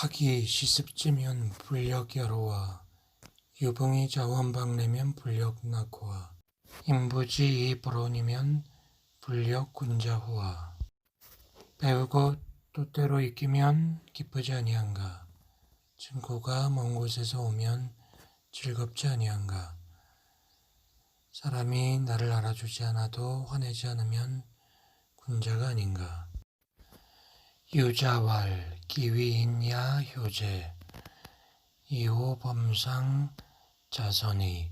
학이 시습지면 불력 여로와 유붕이 자원박내면 불력 낙호와 인부지 이불온이면 불력 군자호와 배우고 또 때로 익히면 기쁘지 아니한가. 친구가 먼 곳에서 오면 즐겁지 아니한가. 사람이 나를 알아주지 않아도 화내지 않으면 군자가 아닌가. 유자왈 기위인야 효제 이호 범상 자선이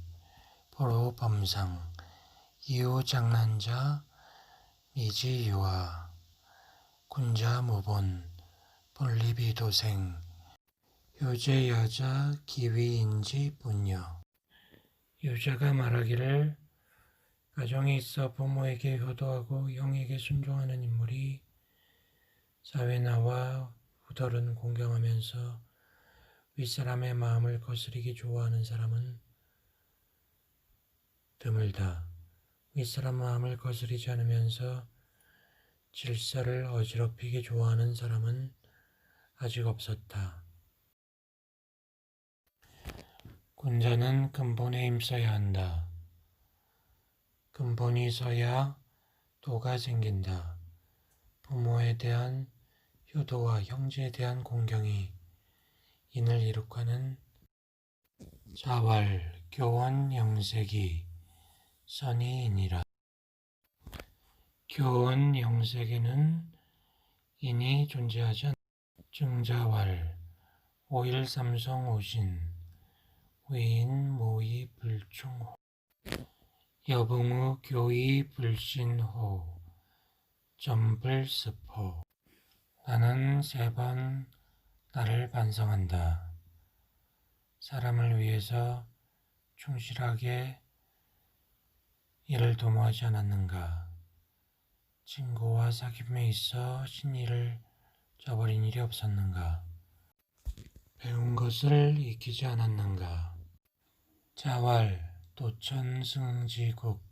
포로 범상 이호 장난자 미지유아 군자 무본 본리비 도생 효제 여자 기위인지 분여. 유자가 말하기를 가정에 있어 부모에게 효도하고 형에게 순종하는 인물이 사회나와 후덜은 공경하면서 윗사람의 마음을 거스르기 좋아하는 사람은 드물다. 윗사람 마음을 거스르지 않으면서 질서를 어지럽히기 좋아하는 사람은 아직 없었다. 군자는 근본에 힘써야 한다. 근본이 서야 도가 생긴다. 부모에 대한 효도와 형제에 대한 공경이 인을 이룩하는 자왈 교원 영색이 선이이니라. 교원 영색에는 인이 존재하지 않는다. 증자왈 오일삼성 오신 위인 모의 불충호 여붕우 교의 불신호 점불습호. 나는 3번 나를 반성한다. 사람을 위해서 충실하게 일을 도모하지 않았는가? 친구와 사귐에 있어 신의를 저버린 일이 없었는가? 배운 것을 익히지 않았는가? 자왈 도천승지국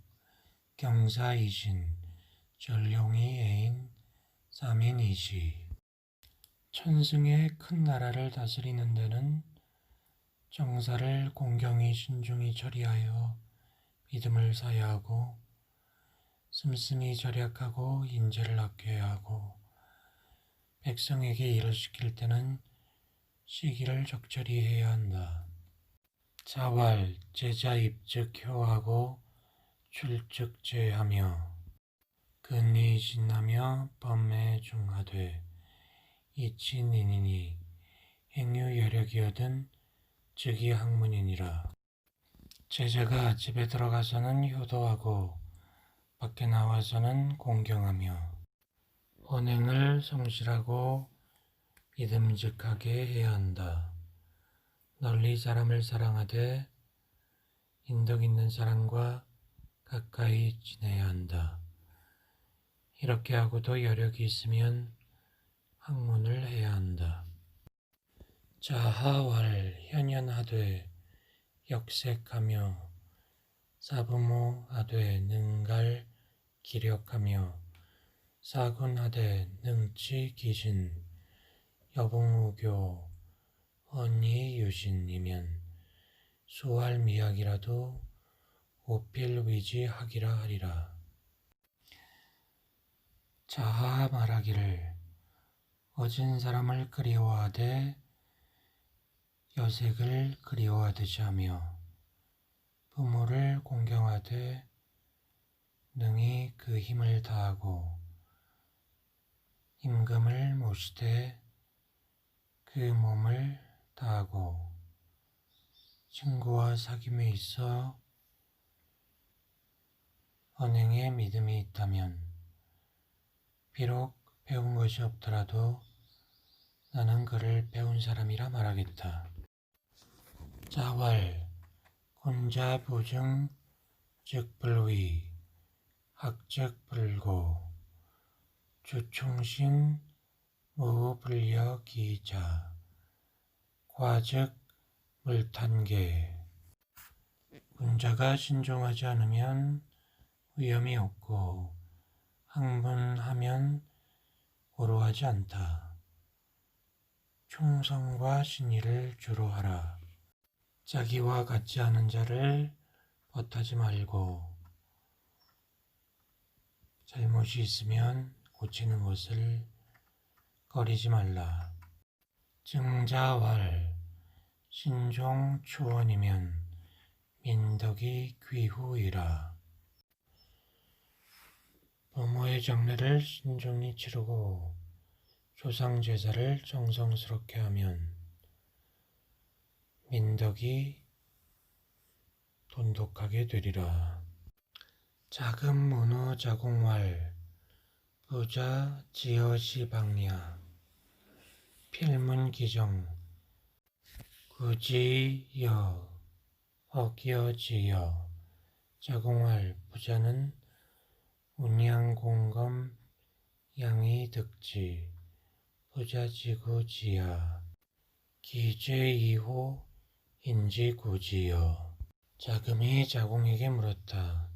경사이신 전룡이 애인 삼인이시. 천승의 큰 나라를 다스리는 데는 정사를 공경히 신중히 처리하여 믿음을 사야 하고 씀씀이 절약하고 인재를 아껴야 하고 백성에게 일을 시킬 때는 시기를 적절히 해야 한다. 자왈 제자 입즉효하고 출즉제하며 근의신하며 범매중하되 이친인이니 행유여력이어든 즉이 학문이니라. 제자가 집에 들어가서는 효도하고 밖에 나와서는 공경하며 언행을 성실하고 믿음직하게 해야 한다. 널리 사람을 사랑하되 인덕 있는 사람과 가까이 지내야 한다. 이렇게 하고도 여력이 있으면 학문을 해야 한다. 자하왈 현연하되 역색하며 사부모하되 능갈 기력하며 사군하되 능치 기신 여봉우교 언니유신이면 수할 미학이라도 오필위지하기라 하리라. 자하 말하기를 어진 사람을 그리워하되 여색을 그리워하듯이 하며 부모를 공경하되 능히 그 힘을 다하고 임금을 모시되 그 몸을 다하고 친구와 사귐에 있어 언행에 믿음이 있다면 비록 배운 것이 없더라도 나는 그를 배운 사람이라 말하겠다. 자왈 군자부증 즉불위 학즉불고 주충신 무불려기자 과즉 물탄계. 군자가 신종하지 않으면 위험이 없고 학문하면 고루하지 않다. 충성과 신의를 주로 하라. 자기와 같지 않은 자를 버타지 말고 잘못이 있으면 고치는 것을 꺼리지 말라. 증자왈 신종 추원이면 민덕이 귀후이라. 부모의 장례를 신중히 치르고 조상 제사를 정성스럽게 하면 민덕이 돈독하게 되리라. 작은 문우 자궁왈 부자 지어시 방야 필문기정 구지여 억여지여. 자궁왈 부자는 운양공검 양이득지 부자지구지야 기죄이호 인지구지여. 자금이 자공에게 물었다.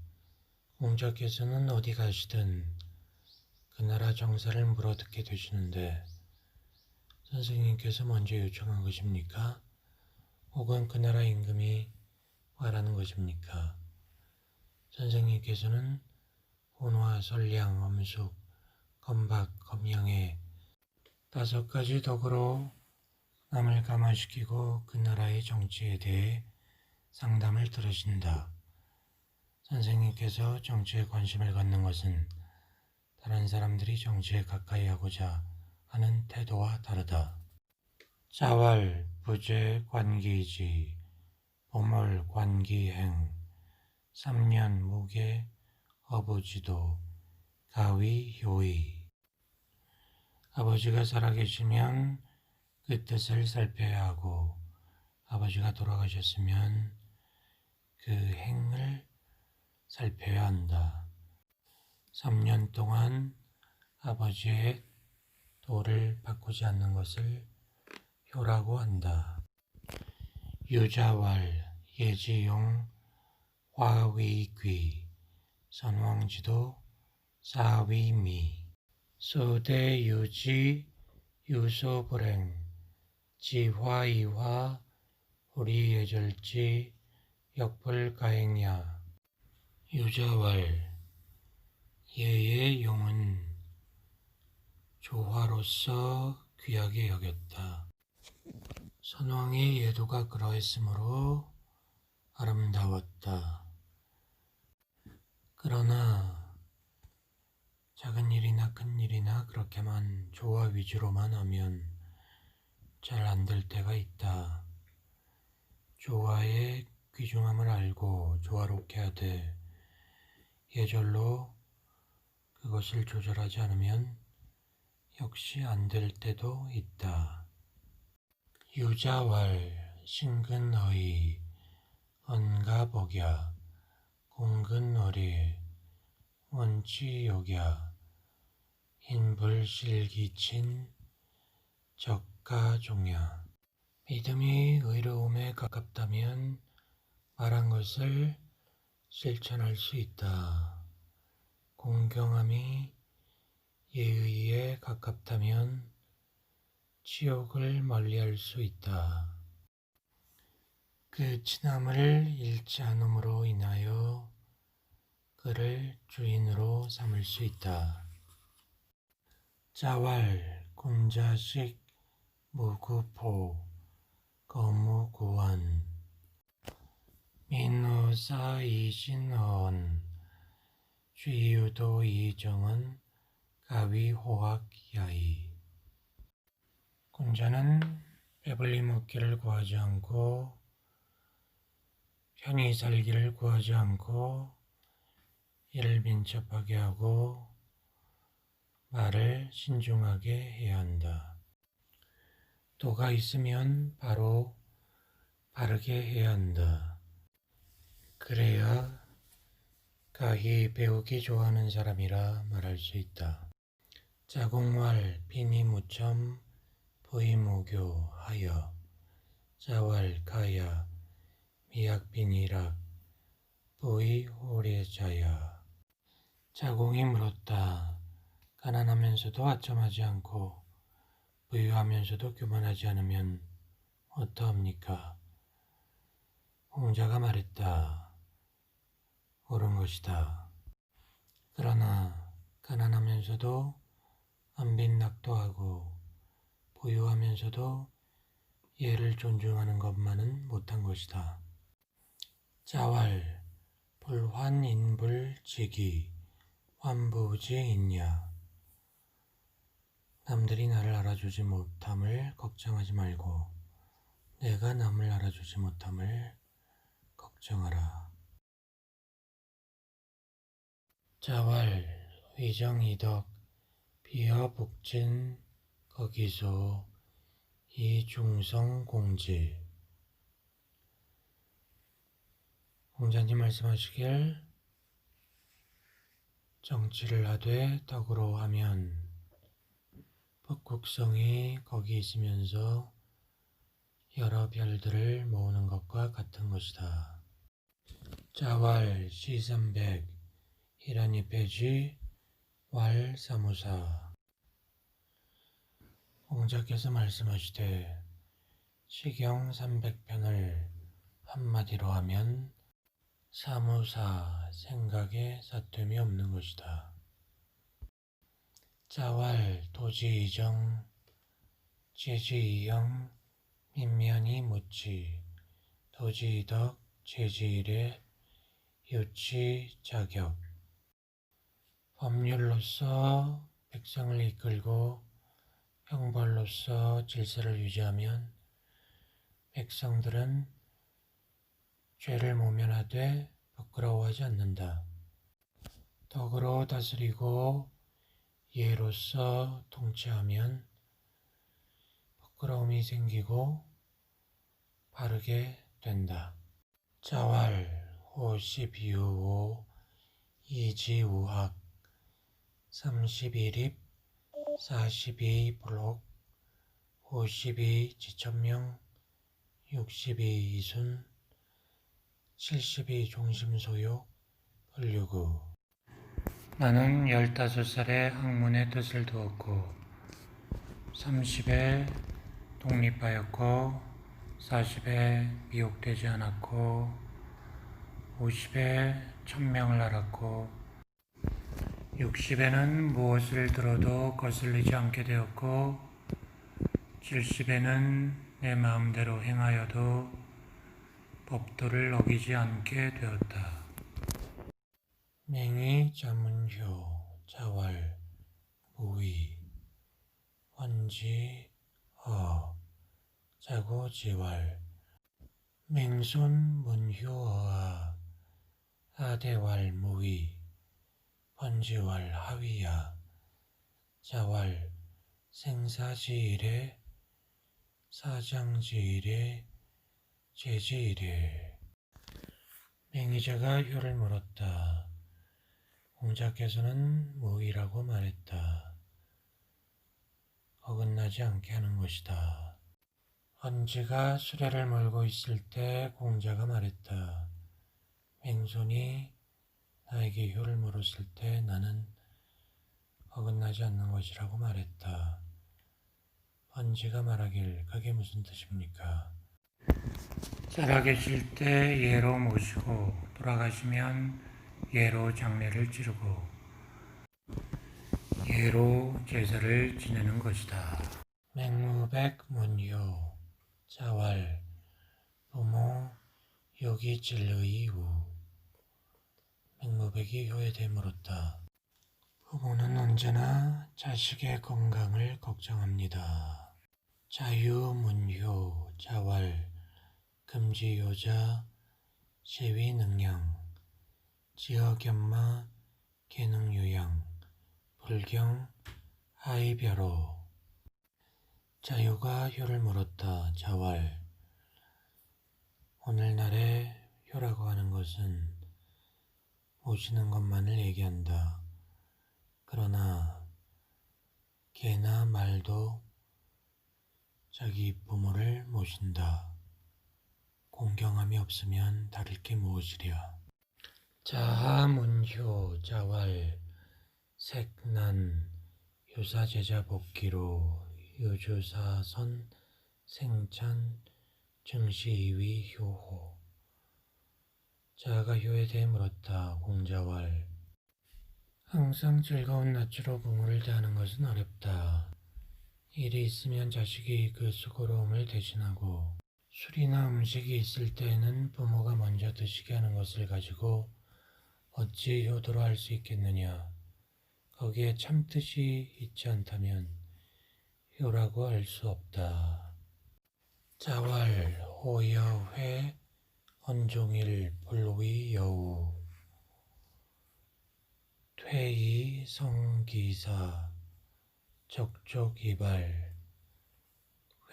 공자께서는 어디 가시든 그 나라 정사를 물어듣게 되시는데 선생님께서 먼저 요청한 것입니까? 혹은 그 나라 임금이 와라는 것입니까? 선생님께서는 혼화, 선량, 엄숙, 건박, 검양의 5가지 덕으로 남을 감화시키고 그 나라의 정치에 대해 상담을 들으신다. 선생님께서 정치에 관심을 갖는 것은 다른 사람들이 정치에 가까이 하고자 하는 태도와 다르다. 자왈 부재 관기지 보몰 관기행 3년 무게 어부지도 가위 효의. 아버지가 살아계시면 그 뜻을 살펴야 하고 아버지가 돌아가셨으면 그 행을 살펴야 한다. 3년 동안 아버지의 도를 바꾸지 않는 것을 효라고 한다. 유자왈 예지용 화위귀 선왕지도 사위미 소대유지 유소불행 지화이화 우리예절지 역불가행야. 유자왈 예의 용은 조화로서 귀하게 여겼다. 선왕의 예도가 그러했으므로 아름다웠다. 그러나 작은 일이나 큰 일이나 그렇게만 조화 위주로만 하면 잘 안 될 때가 있다. 조화의 귀중함을 알고 조화롭게 하되 예절로 그것을 조절하지 않으면 역시 안 될 때도 있다. 유자왈 신근허이 언가복야 공근어리 원치욕야 인불실기친 적가종야. 믿음이 의로움에 가깝다면 말한 것을 실천할 수 있다. 공경함이 예의에 가깝다면 치욕을 멀리할 수 있다. 그 친함을 잃지 않음으로 인하여 그를 주인으로 삼을 수 있다. 자왈 군자식 무구포 거무구원 민우사이신언 쥐유도이정은 가위호학야이. 군자는 배불리 먹기를 구하지 않고 편히 살기를 구하지 않고 이를 민첩하게 하고 말을 신중하게 해야 한다. 도가 있으면 바로 바르게 해야 한다. 그래야 가히 배우기 좋아하는 사람이라 말할 수 있다. 자궁왈 비니무첨 부이무교하여 자왈 가야 미약비니락 부이호례자야. 자궁이 물었다. 가난하면서도 아첨하지 않고 부유하면서도 교만하지 않으면 어떠합니까? 공자가 말했다. 옳은 것이다. 그러나 가난하면서도 안빈낙도하고 부유하면서도 예를 존중하는 것만은 못한 것이다. 자왈 불환인불지기 환부지 있냐. 남들이 나를 알아주지 못함을 걱정하지 말고 내가 남을 알아주지 못함을 걱정하라. 자왈 위정이덕 비어북진 거기서 이중성공지. 공자님 말씀하시길 정치를 하되 덕으로 하면 북극성이 거기 있으면서 여러 별들을 모으는 것과 같은 것이다. 자왈 시삼백 이란이pe지 왈사무사. 공자께서 말씀하시되 시경 300편을 한마디로 하면 사무사 생각에 사됨이 없는 것이다. 자왈 도지이정 제지이영 민면이 묻지 도지이덕 제지일에 유치 자격. 법률로서 백성을 이끌고 형벌로서 질서를 유지하면 백성들은 죄를 모면하되 부끄러워하지 않는다. 덕으로 다스리고 예로서 통치하면 부끄러움이 생기고 바르게 된다. 자왈 호시비유오 이지우학 31입 42불혹 52지천명 62이순 72종심소요 불류구. 나는 15살에 학문의 뜻을 두었고 30에 독립하였고 40에 미혹되지 않았고 50에 천명을 알았고 60에는 무엇을 들어도 거슬리지 않게 되었고 70에는 내 마음대로 행하여도 법도를 어기지 않게 되었다. 맹의 자문효 자왈 무의 환지 자고지왈 맹손 문효어아 하대왈 무의 환지왈 하위야. 자왈 생사지일에 사장지일에 제지일에. 맹의자가 효를 물었다. 공자께서는 무의라고 말했다. 어긋나지 않게 하는 것이다. 헌지가 수레를 몰고 있을 때 공자가 말했다. 맹손이 나에게 효를 물었을 때 나는 어긋나지 않는 것이라고 말했다. 헌지가 말하길 그게 무슨 뜻입니까? 살아계실 때 예로 모시고 돌아가시면 예로 장례를 치르고 예로 제사를 지내는 것이다. 맹무백문효 자왈 부모 요기질의우. 맹무백이 효에 대해 물었다. 부모는 언제나 자식의 건강을 걱정합니다. 자유문효 자왈 금지효자 시위능량 지어견마 계능유양 불경 하이벼로. 자유가 효를 물었다. 자왈 오늘날의 효라고 하는 것은 모시는 것만을 얘기한다. 그러나 개나 말도 자기 부모를 모신다. 공경함이 없으면 다를 게 무엇이랴. 자하문효 자왈 색난 유사제자 복기로 유주사선 생찬 증시이위 효호. 자아가 효에 대해 물었다. 공자왈. 항상 즐거운 낯으로 부모를 대하는 것은 어렵다. 일이 있으면 자식이 그 수고로움을 대신하고 술이나 음식이 있을 때에는 부모가 먼저 드시게 하는 것을 가지고 어찌 효도로 할 수 있겠느냐. 거기에 참뜻이 있지 않다면 효라고 할 수 없다. 자왈 호여회 헌종일 볼위 여우 퇴이 성기사 적족이발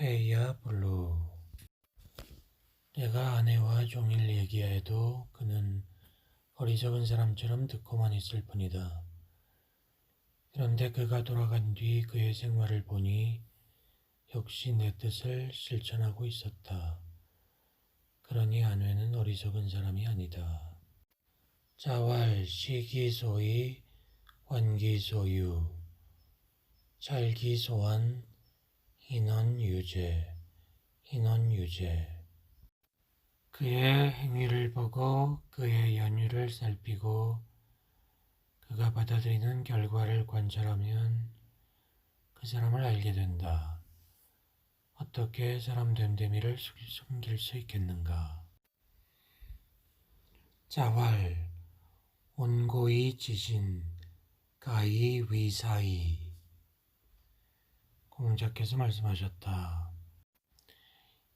회야 불루. 내가 아내와 종일 얘기해도 그는 어리석은 사람처럼 듣고만 있을 뿐이다. 그런데 그가 돌아간 뒤 그의 생활을 보니 역시 내 뜻을 실천하고 있었다. 그러니 아내는 어리석은 사람이 아니다. 자왈 시기소이 환기소유 찰기소환 인원유제 그의 행위를 보고 그의 연유를 살피고 그가 받아들이는 결과를 관찰하면 그 사람을 알게 된다. 어떻게 사람 됨됨이를 숨길 수 있겠는가? 자활 온고이 지신 가이 위사이. 공자께서 말씀하셨다.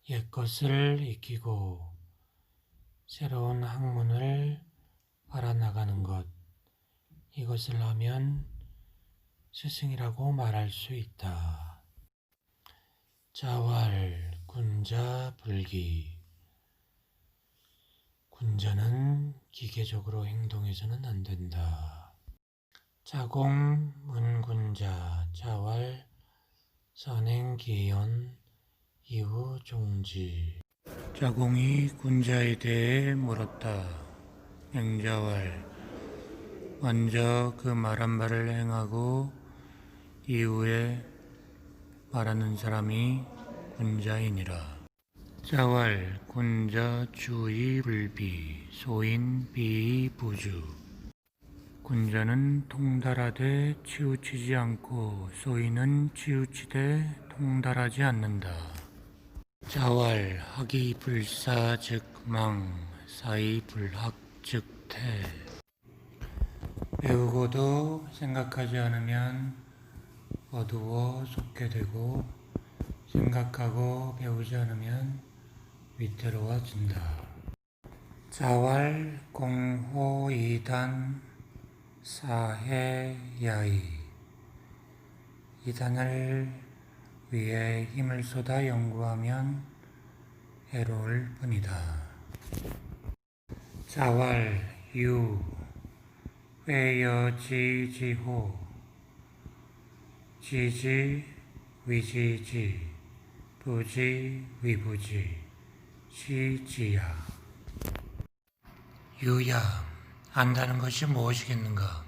옛것을 익히고 새로운 학문을 알아나가는 것, 이것을 하면 스승이라고 말할 수 있다. 자활 군자 불기. 군자는 기계적으로 행동해서는 안 된다. 자공 문군자 자활 선행기연 이후 종지. 자공이 군자에 대해 물었다. 맹자왈. 먼저 그 말한 바를 행하고 이후에 말하는 사람이 군자이니라. 자왈 군자 주의 불비 소인 비의 부주. 군자는 통달하되 치우치지 않고 소인은 치우치되 통달하지 않는다. 자왈 학이 불사 즉 망 사이 불학 즉 태. 배우고도 생각하지 않으면 어두워 속게 되고 생각하고 배우지 않으면 위태로워진다. 자활 공호이단 사해야이. 이단을 위해 힘을 쏟아 연구하면 해로울 뿐이다. 자활 유 회여지지호 지지 위지지 부지 위부지 시지야. 유야, 안다는 것이 무엇이겠는가?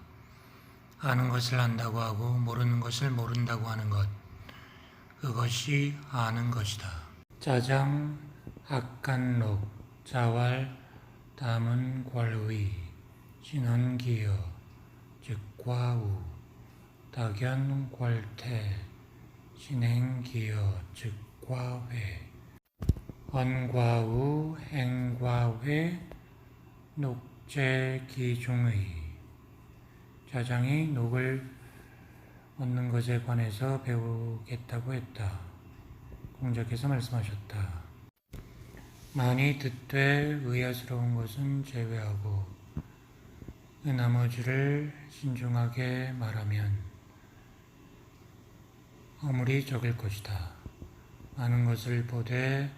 아는 것을 안다고 하고 모르는 것을 모른다고 하는 것, 그것이 아는 것이다. 자장 학간록 자활 담은 괄의 신원기여 즉과우 다견 괄태 신행기여 즉과회 헌과우 행과회 녹제기중의. 자장이 녹을 얻는 것에 관해서 배우겠다고 했다. 공자께서 말씀하셨다. 많이 듣되 의아스러운 것은 제외하고 그 나머지를 신중하게 말하면 허물이 적을 것이다. 많은 것을 보되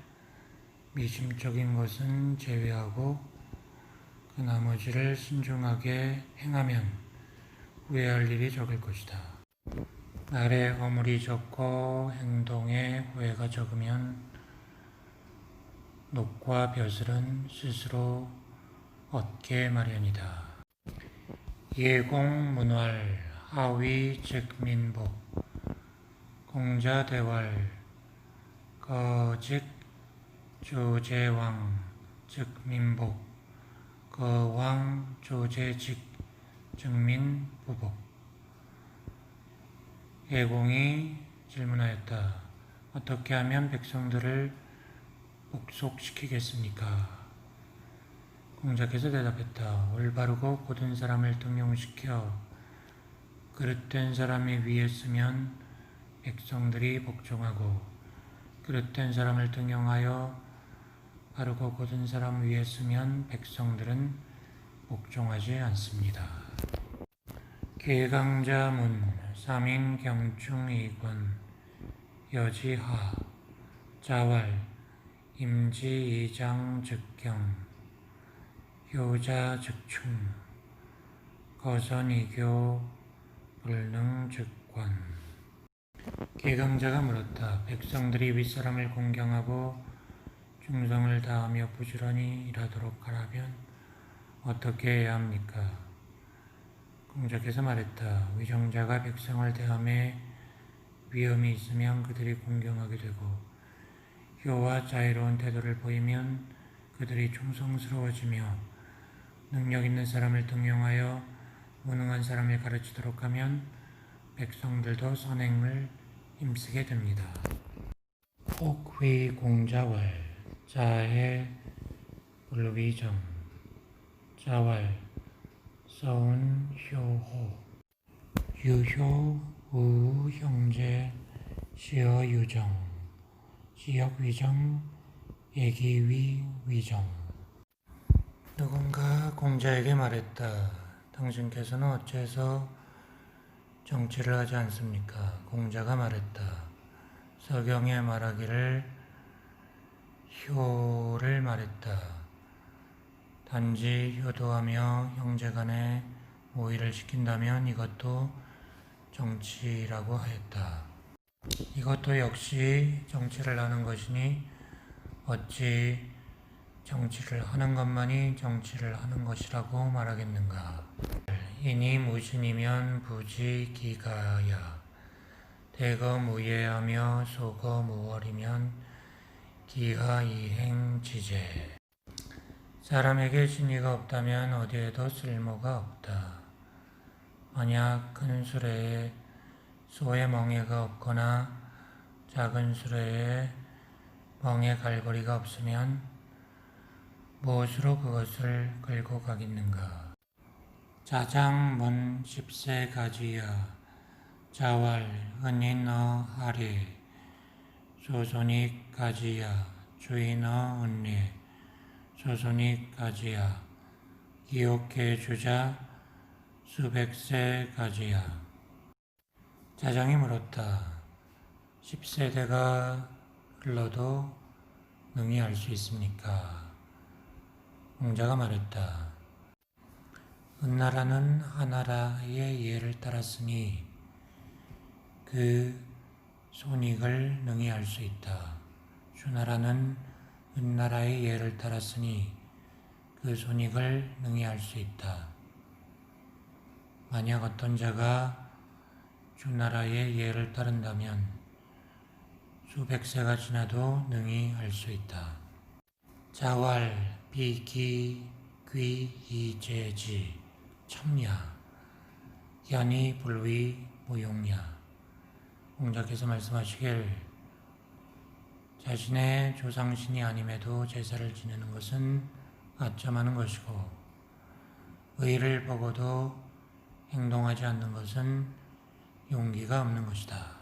미심적인 것은 제외하고 그 나머지를 신중하게 행하면 후회할 일이 적을 것이다. 말에 허물이 적고 행동에 후회가 적으면 녹과 벼슬은 스스로 얻게 마련이다. 예공문활 하위 즉민복. 공자대왈 거직 조제왕 즉 민복 거왕 조제직 즉민 부복. 예공이 질문하였다. 어떻게 하면 백성들을 복속시키겠습니까? 공자께서 대답했다. 올바르고 고든 사람을 등용시켜 그릇된 사람이 위에 쓰면 백성들이 복종하고 그릇된 사람을 등용하여 바르고 고든 사람 위에 쓰면 백성들은 복종하지 않습니다. 계강자문 삼인경충이권 여지하 자왈 임지이장즉경 효자즉충 거선이교 불능즉관. 계강자가 물었다. 백성들이 윗사람을 공경하고 충성을 다하며 부지런히 일하도록 하려면 어떻게 해야 합니까? 공자께서 말했다. 위정자가 백성을 대함에 위험이 있으면 그들이 공경하게 되고 효와 자유로운 태도를 보이면 그들이 충성스러워지며 능력 있는 사람을 등용하여 무능한 사람을 가르치도록 하면 백성들도 선행을 힘쓰게 됩니다. 혹위 공자왈 자해 불위정 자왈 서운 효호 유효 우 형제 시어 유정 지역 위정 예기위 위정. 누군가 공자에게 말했다. 당신께서는 어째서 정치를 하지 않습니까? 공자가 말했다. 서경에 말하기를 효를 말했다. 단지 효도하며 형제간에 모의를 시킨다면 이것도 정치라고 하였다. 이것도 역시 정치를 하는 것이니 어찌 정치를 하는 것만이 정치를 하는 것이라고 말하겠는가. 이니 무신이면 부지기가야 대거 무예하며 소거 무월이면 기하이행지제. 사람에게 신의가 없다면 어디에도 쓸모가 없다. 만약 큰 수레에 소의 멍에가 없거나 작은 수레에 멍에 갈고리가 없으면 무엇으로 그것을 끌고 가겠는가. 자장문 10세 가지야 자왈 은인어 하리 소손익 가지야 주인어 은리 소손익 가지야 기옥해 주자 수백세 가지야. 자장이 물었다. 10세대가 흘러도 능히 알 수 있습니까? 공자가 말했다. 은나라는 하나라의 예를 따랐으니 그 손익을 능히 알 수 있다. 주나라는 은나라의 예를 따랐으니 그 손익을 능히 알 수 있다. 만약 어떤 자가 주나라의 예를 따른다면 수백 세가 지나도 능히 알 수 있다. 자왈 비기 귀이제지 첨야 연이 불위 무용야. 공자께서 말씀하시길 자신의 조상신이 아님에도 제사를 지내는 것은 아첨하는 것이고 의를 보고도 행동하지 않는 것은 용기가 없는 것이다.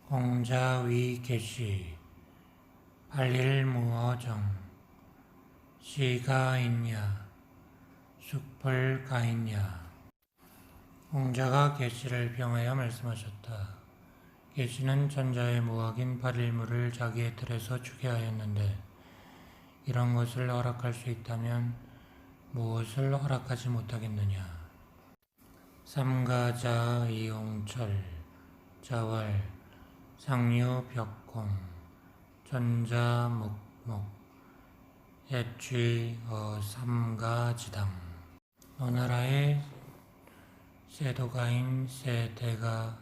공자위 계시 발일무어정 시가 있냐 숙불가 있냐. 공자가 계시를 병하여 말씀하셨다. 계시는 천자의 무학인 발일무를 자기의 틀에서 주게 하였는데 이런 것을 허락할 수 있다면 무엇을 허락하지 못하겠느냐. 삼가자 이용철 자왈 상류벽공 전자목목 해취 삼가지당. 어나라의 세도가인 세대가에서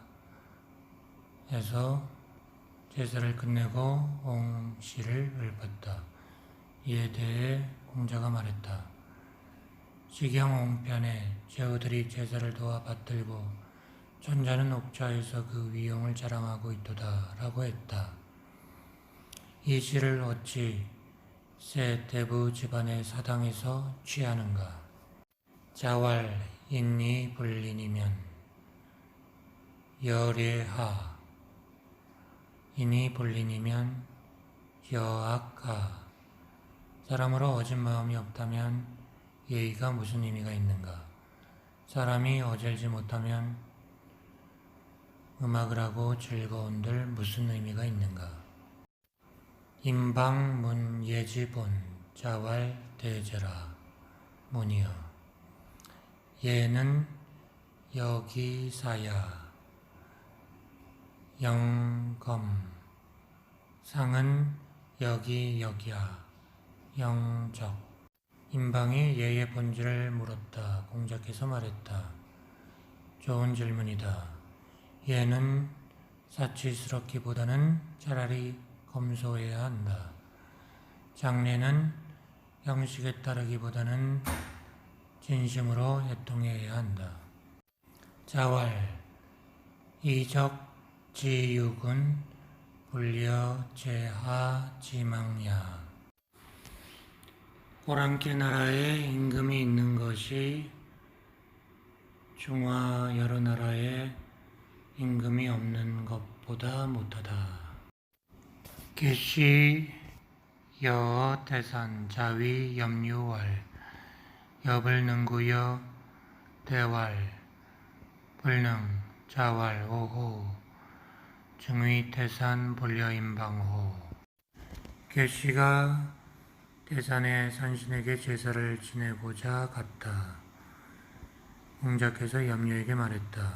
제사를 끝내고 옹씨를 읊었다. 이에 대해 공자가 말했다. 지경옹편에 제후들이 제사를 도와 받들고 천자는 옥좌에서 그 위용을 자랑하고 있도다 라고 했다. 이 시를 어찌 세 대부 집안의 사당에서 취하는가? 자왈 인니 불린이면 여례하 인이 불린이면 여악하 사람으로 어진 마음이 없다면 예의가 무슨 의미가 있는가? 사람이 어질지 못하면 음악을 하고 즐거운들 무슨 의미가 있는가? 임방문 예지본 자왈 대제라 문이여 예는 여기사야 영검 상은 여기여기야 영적 임방이 예의 본질을 물었다. 공자께서 말했다. 좋은 질문이다. 예는 사치스럽기보다는 차라리 검소해야 한다. 장례는 형식에 따르기보다는 진심으로 애통해야 한다. 자왈 이적 지육은 불려 제하 지망야 오랑캐 나라에 임금이 있는 것이 중화 여러 나라에 임금이 없는 것보다 못하다. 계시 여 대산 자위 염유월 여불 능구여 대왈 불능 자왈 오호 증위 태산 불려 임방호 계시가 태산의 산신에게 제사를 지내고자 갔다. 공자께서 염유에게 말했다.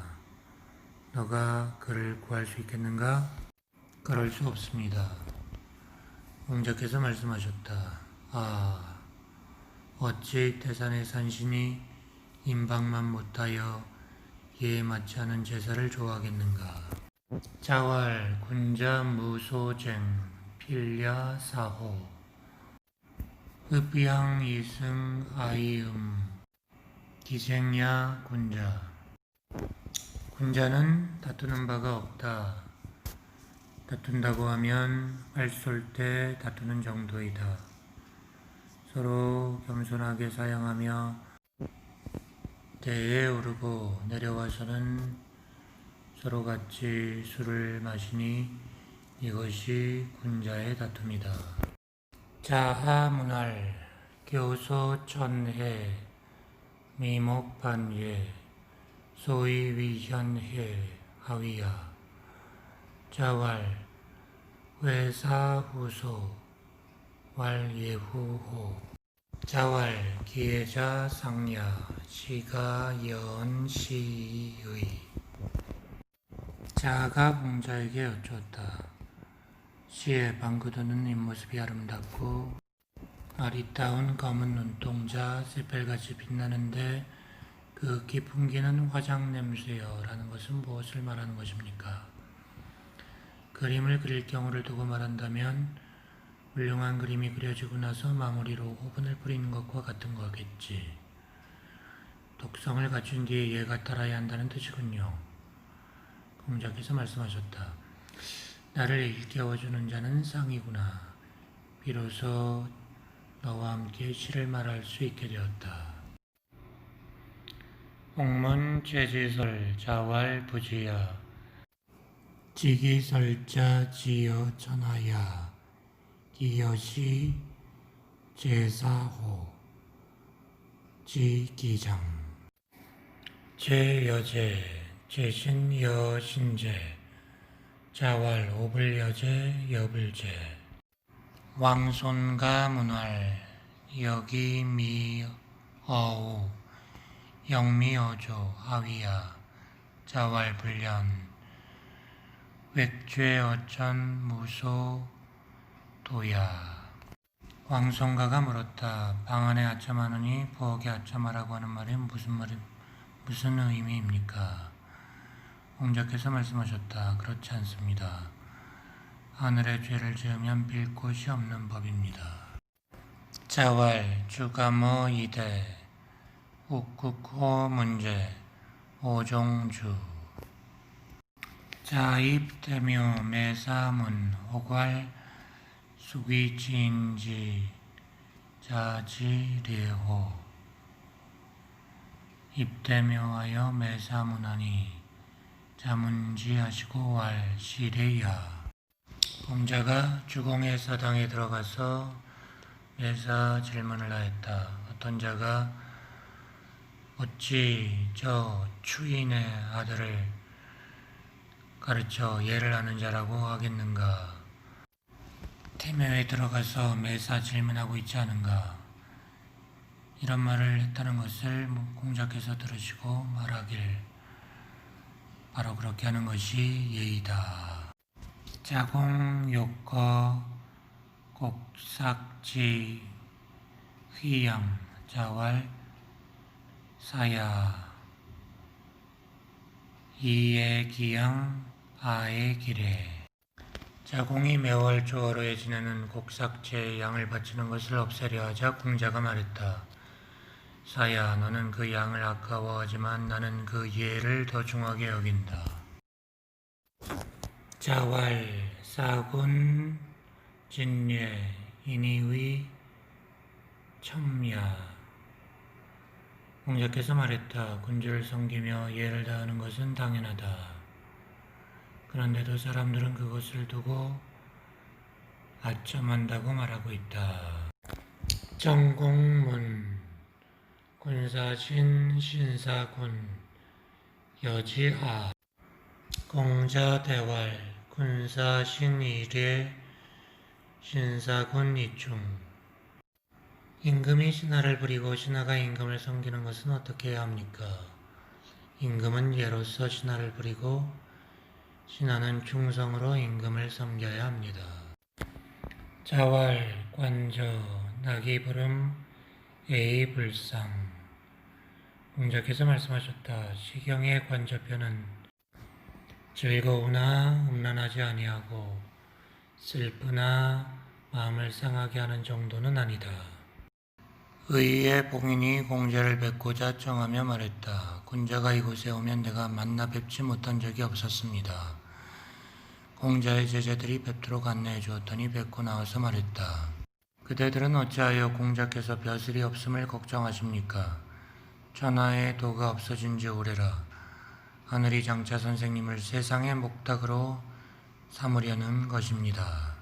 너가 그를 구할 수 있겠는가? 그럴 수 없습니다. 공자께서 말씀하셨다. 아, 어찌 태산의 산신이 임방만 못하여 예에 맞지 않은 제사를 좋아하겠는가? 자왈 군자 무소쟁 필야 사호 읍양 이승 아이음 기생야 군자 군자는 다투는 바가 없다. 다툰다고 하면 말 쏠 때 다투는 정도이다. 서로 겸손하게 사양하며 대에 오르고 내려와서는 서로 같이 술을 마시니 이것이 군자의 다툼이다. 자하문할 교소천해 미목반예 소위위현해 하위야 자왈 회사후소 왈예후호 자왈 기회자 상야 시가 연시의 자가 공자에게 여쭈었다. 시의 방구도는 입모습이 아름답고 아리따운 검은 눈동자 새별같이 빛나는데 그 기품기는 화장 냄새여 라는 것은 무엇을 말하는 것입니까? 그림을 그릴 경우를 두고 말한다면 훌륭한 그림이 그려지고 나서 마무리로 호분을 뿌리는 것과 같은 거겠지. 독성을 갖춘 뒤에 얘가 따라야 한다는 뜻이군요. 공자께서 말씀하셨다. 나를 일깨워주는 자는 상이구나. 비로소 너와 함께 시를 말할 수 있게 되었다. 옥문 제지설 자왈 부지야 지기설자 지어 천하야 기여시 제사호 지기장 제여제 제신여신제 자왈 오불여제 여불제 왕손가 문활 여기미어우 영미어조 하위야 자왈 불련 웩죄어천 무소도야 왕손가가 물었다. 방 안에 아첨하느니 부엌에 아첨하라고 하는 말이 무슨 무슨 의미입니까? 공자께서 말씀하셨다. 그렇지 않습니다. 하늘에 죄를 지으면 빌 곳이 없는 법입니다. 자왈, 주가모 이대, uk국호 문제, 오종주. 자입대묘 매사문, 오괄, 수귀지인지, 자지례호. 입대묘하여 매사문하니, 자문지하시고 왈 시례야. 공자가 주공의 사당에 들어가서 매사 질문을 하였다. 어떤 자가 어찌 저 추인의 아들을 가르쳐 예를 하는 자라고 하겠는가? 태묘에 들어가서 매사 질문하고 있지 않은가? 이런 말을 했다는 것을 공자께서 들으시고 말하길, 바로 그렇게 하는 것이 예의다. 자공 욕거 곡삭지 휘양 자왈 사야 이의 기양 아의 기래. 자공이 매월 조어로에 지내는 곡삭제의 양을 바치는 것을 없애려 하자 공자가 말했다. 사야, 너는 그 양을 아까워하지만 나는 그 예를 더 중하게 여긴다. 자왈 사군 진례 인이의 첨야. 공자께서 말했다. 군주를 섬기며 예를 다하는 것은 당연하다. 그런데도 사람들은 그것을 두고 아첨한다고 말하고 있다. 정공문 군사신 신사군 여지하. 공자대왈 군사신 이례 신사군 이중. 임금이 신하를 부리고 신하가 임금을 섬기는 것은 어떻게 해야 합니까? 임금은 예로서 신하를 부리고 신하는 충성으로 임금을 섬겨야 합니다. 자왈 관저 낙이부름 에이불상. 공자께서 말씀하셨다. 시경의 관저편은 즐거우나 음란하지 아니하고 슬프나 마음을 상하게 하는 정도는 아니다. 의의 봉인이 공자를 뵙고자 청하며 말했다. 군자가 이곳에 오면 내가 만나 뵙지 못한 적이 없었습니다. 공자의 제자들이 뵙도록 안내해 주었더니 뵙고 나와서 말했다. 그대들은 어찌하여 공자께서 벼슬이 없음을 걱정하십니까? 천하의 도가 없어진 지 오래라. 하늘이 장차 선생님을 세상의 목탁으로 삼으려는 것입니다.